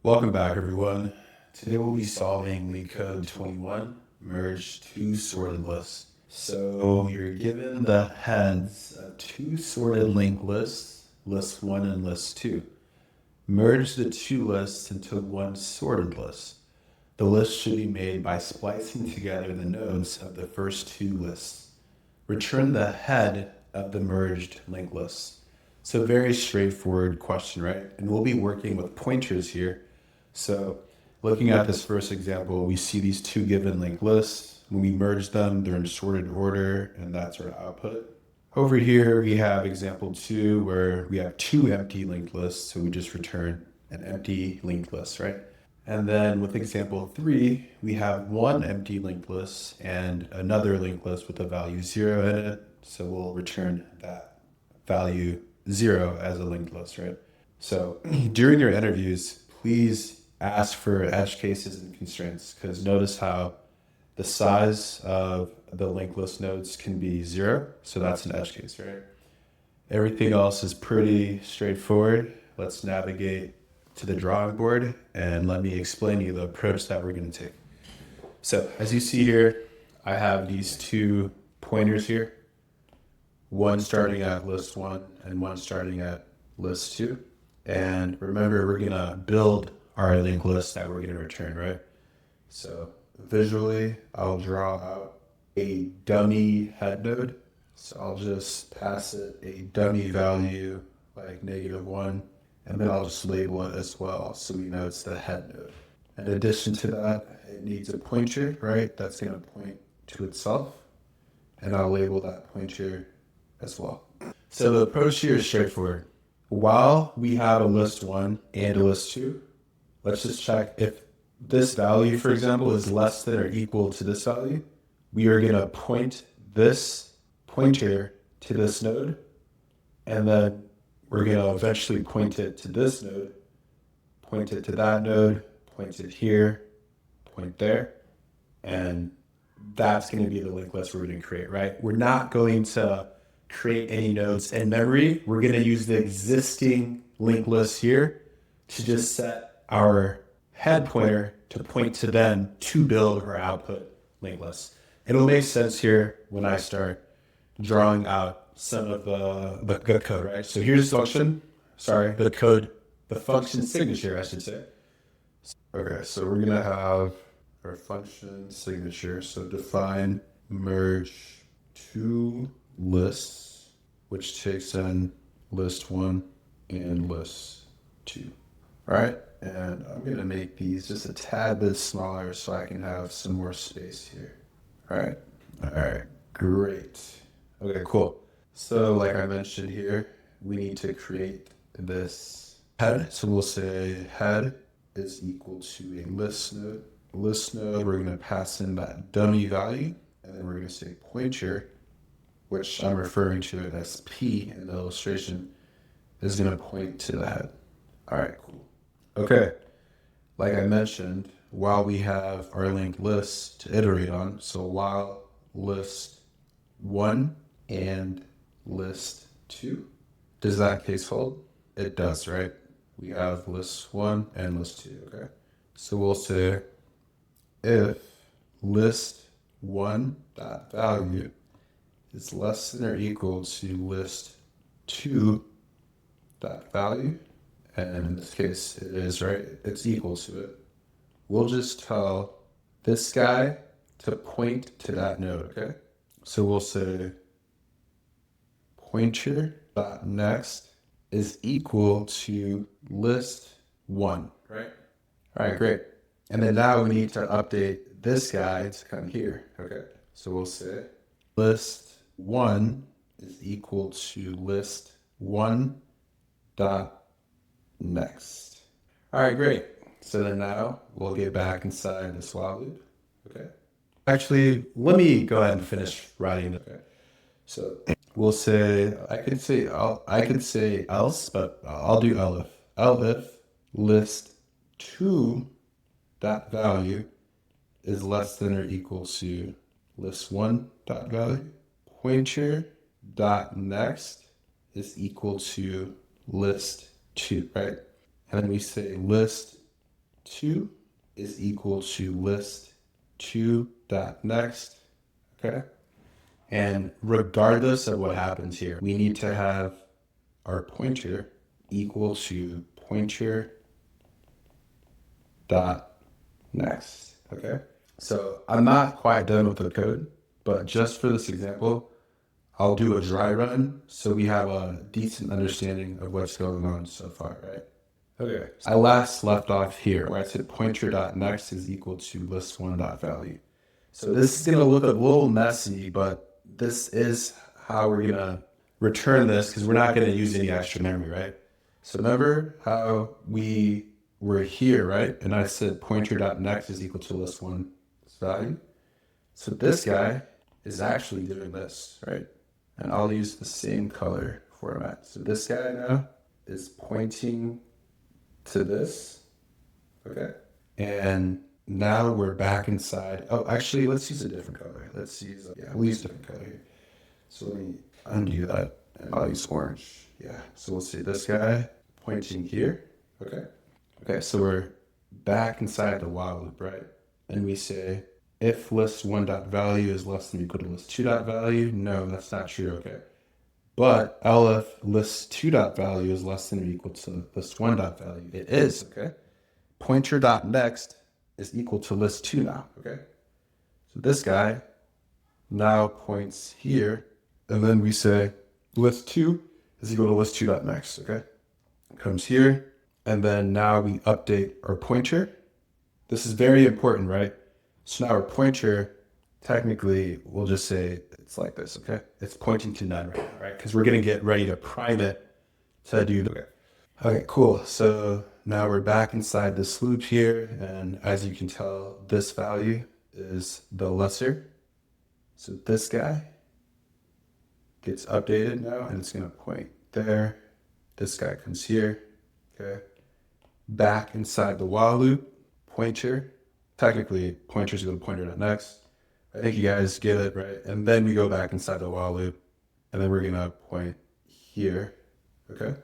Welcome back, everyone. Today we'll be solving LeetCode 21, merge two sorted lists. So you're given the heads of two sorted linked lists, list 1 and list 2. Merge the two lists into one sorted list. The list should be made by splicing together the nodes of the first two lists. Return the head of the merged linked list. So very straightforward question, right? And we'll be working with pointers here. So looking at this first example, we see these two given linked lists. When we merge them, they're in sorted order, and that's our output. Over here, we have example 2, where we have two empty linked lists, so we just return an empty linked list, right? And then with example 3, we have one empty linked list and another linked list with a value 0 in it, so we'll return that value 0 as a linked list, right? So during your interviews, please ask for edge cases and constraints, because notice how the size of the linked list nodes can be 0, so that's an edge case, right? Everything else is pretty straightforward. Let's navigate to the drawing board and let me explain to you the approach that we're going to take. So as you see here, I have these two pointers here, one starting at list 1 and one starting at list 2. And remember, we're going to build our linked list that we're going to return, right? So visually, I'll draw out a dummy head node. So I'll just pass it a dummy value like -1, and then I'll just label it as well so we know it's the head node. In addition to that, it needs a pointer, right? That's going to point to itself, and I'll label that pointer as well. So the approach here is straightforward. While we have a list 1 and a list 2, let's just check if this value, for example, is less than or equal to this value. We are going to point this pointer to this node, and then we're going to eventually point it to this node, point it to that node, point it here, point there, and that's going to be the linked list we're going to create, right? We're not going to create any nodes in memory. We're going to use the existing linked list here to just set our head pointer to point to them to build our output linked list. It'll make sense here when I start drawing out some of the code, right? So here's the function, the function signature, I should say. Okay, so we're gonna have our function signature. So define merge two lists, which takes in list 1 and list 2. All right, and I'm gonna make these just a tad bit smaller so I can have some more space here. All right, great. Okay, cool. So like I mentioned here, we need to create this head. So we'll say head is equal to a list node. List node, we're gonna pass in that dummy value, and then we're gonna say pointer, which I'm referring to it as P in the illustration, is gonna point to the head. All right, cool. Okay, like I mentioned, while we have our linked lists to iterate on, so while list 1 and list 2, does that case hold? It does, right? We have list 1 and list 2, okay? So we'll say if list 1 dot value is less than or equal to list 2 dot value, and in this case it is, right? It's equal to it. We'll just tell this guy to point to that node, okay? So we'll say pointer.next is equal to list 1, right? All right, great. And then now we need to update this guy to come here, okay? So we'll say list 1 is equal to list 1 dot next. All right, great. So then now we'll get back inside this while loop, okay? Actually, let me go ahead and finish writing it. Okay. So we'll say, I could say else, but I'll do elif. Elif list 2 dot value is less than or equal to list 1 dot value. Pointer dot next is equal to list 2, right? And then we say list 2 is equal to list 2.next, okay? And regardless of what happens here, we need to have our pointer equal to pointer dot next, okay? So I'm not quite done with the code, but just for this example, I'll do a dry run so we have a decent understanding of what's going on so far, right? Okay, so I last left off here where I said pointer.next is equal to list1.value. So this is gonna look a little messy, but this is how we're gonna return this because we're not gonna use any extra memory, right? So remember how we were here, right? And I said pointer.next is equal to list1's value. So this guy is actually doing this, right? And I'll use the same color format. So this guy now is pointing to this, okay? And now we're back inside. Oh, actually, let's use a different color. Let's use, we'll use a different color here. So let me undo that, and I'll use orange. Yeah, so we'll see this guy pointing here, okay? Okay, so we're back inside the while loop, right? And we say, if list1.value is less than or equal to list2.value, no, that's not true, okay? But elif list2.value is less than or equal to list1.value. It is, okay? Pointer.next is equal to list2 now, okay? So this guy now points here, and then we say list2 is equal to list2.next, okay? It comes here, and then now we update our pointer. This is very important, right? So now our pointer, technically, we'll just say it's like this, okay? It's pointing to none right now, right? Because we're gonna get ready to prime it to do the, okay, cool. So now we're back inside this loop here, and as you can tell, this value is the lesser. So this guy gets updated now, and it's gonna point there. This guy comes here, okay? Back inside the while loop, pointer. Technically, pointer's going to pointer.next. I think you guys get it, right? And then we go back inside the while loop, and then we're going to point here, okay?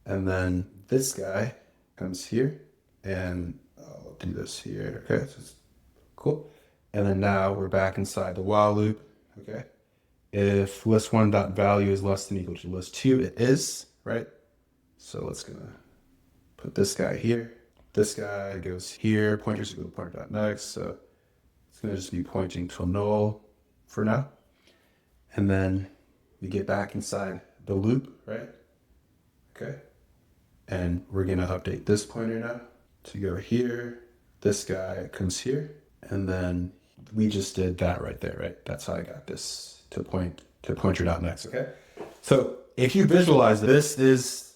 And then this guy comes here, and I'll do this here, okay? So it's cool. And then now we're back inside the while loop, okay? If list1.value is less than or equal to list2, it is, right? So let's gonna put this guy here. This guy goes here, pointer's equal to pointer.next, so it's gonna just be pointing to null for now. And then we get back inside the loop, right? Okay. And we're gonna update this pointer now to go here. This guy comes here, and then we just did that right there, right? That's how I got this to point to pointer.next, okay? So if you visualize this is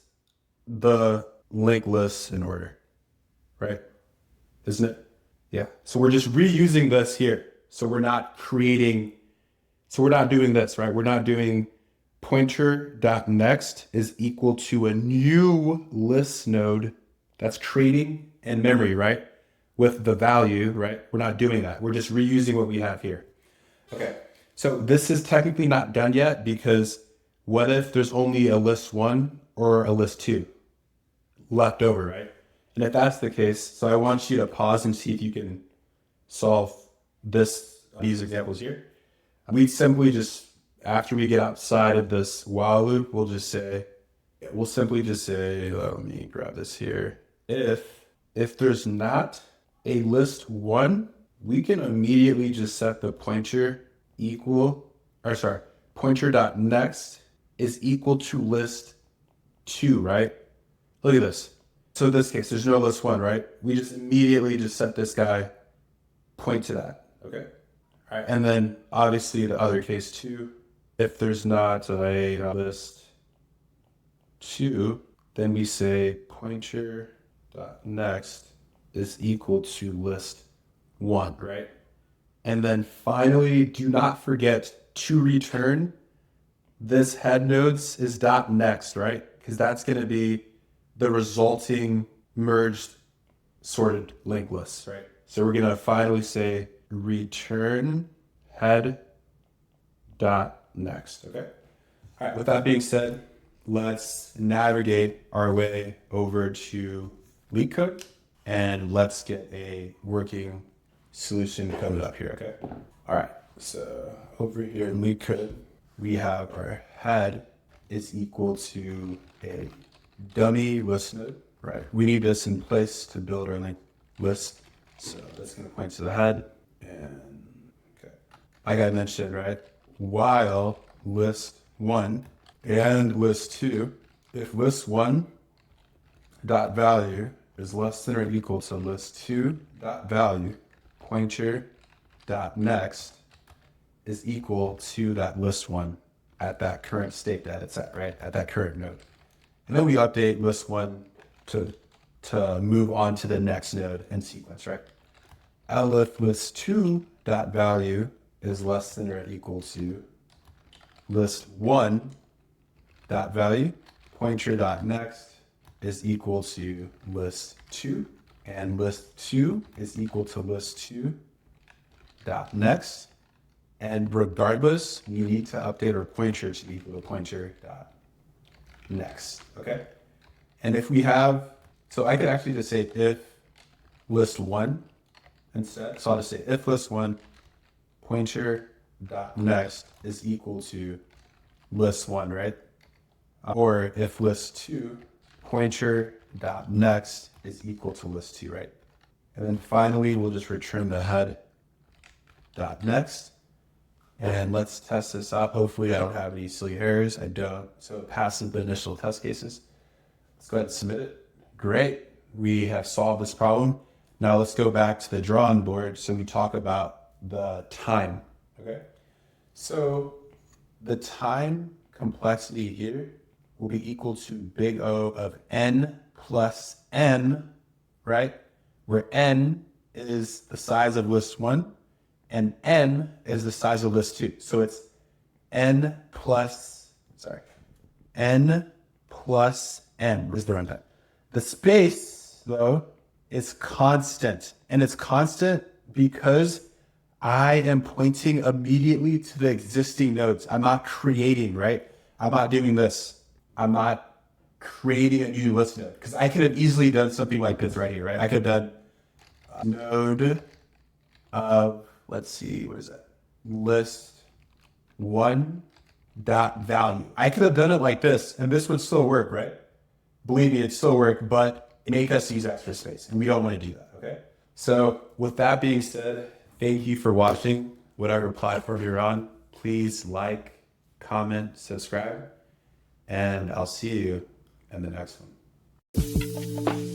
the linked list in order, right? Isn't it? Yeah. So we're just reusing this here. So we're not creating, so we're not doing this, right? We're not doing pointer.next is equal to a new list node that's creating in memory, right? With the value, right? We're not doing that. We're just reusing what we have here. Okay. So this is technically not done yet because what if there's only a list 1 or a list 2 left over, right? And if that's the case, so I want you to pause and see if you can solve these examples here. We simply just, after we get outside of this while loop, we'll simply just say, let me grab this here. If there's not a list 1, we can immediately just set the pointer.next is equal to list 2, right? Look at this. So in this case, there's no list 1, right? We just immediately just set this guy point to that, okay? All right, and then obviously the other case too, if there's not a list 2, then we say pointer.next is equal to list 1, right? And then finally, do not forget to return this head nodes is .next, right? Because that's going to be the resulting merged sorted linked list, right? So we're going to finally say return head .next, okay? All right, with that being said, let's navigate our way over to LeetCode and let's get a working solution coded up here, okay? All right, so over here in LeetCode, we have our head is equal to a dummy list node, right? We need this in place to build our linked list. So that's going to point to the head. And okay, like I mentioned, right? While list 1 and list 2, if list 1 dot value is less than or equal to list 2 dot value, pointer dot next is equal to that list 1 at that current state that it's at, right? At that current node. And then we update list 1 to move on to the next node in sequence, right? If list 2 dot value is less than or equal to list 1 dot value, pointer dot next is equal to list 2, and list 2 is equal to list 2 dot next. And regardless, we need to update our pointer to equal to pointer dot next, okay? And if we have, so I could actually just say if list 1 instead. So I'll just say if list 1 pointer dot next is equal to list 1, right? Or if list 2 pointer dot next is equal to list 2, right? And then finally, we'll just return the head dot next. And let's test this out. Hopefully I don't have any silly errors. I don't. So it passes the initial test cases. Let's go ahead and submit it. Great. We have solved this problem. Now let's go back to the drawing board so we talk about the time. Okay. So the time complexity here will be equal to big O of n plus n, right? Where n is the size of list 1 and n is the size of list 2. So it's n plus n is the runtime. The space, though, is constant. And it's constant because I am pointing immediately to the existing nodes. I'm not creating, right? I'm not doing this. I'm not creating a new list node. Because I could have easily done something like this right here, right? I could have done node of, let's see, what is that? List 1 dot value. I could have done it like this, and this would still work, right? Believe me, it'd still work, but make us use extra space, and we don't want to do that, okay? So with that being said, thank you for watching. Whatever platform you're on, please like, comment, subscribe, and I'll see you in the next one.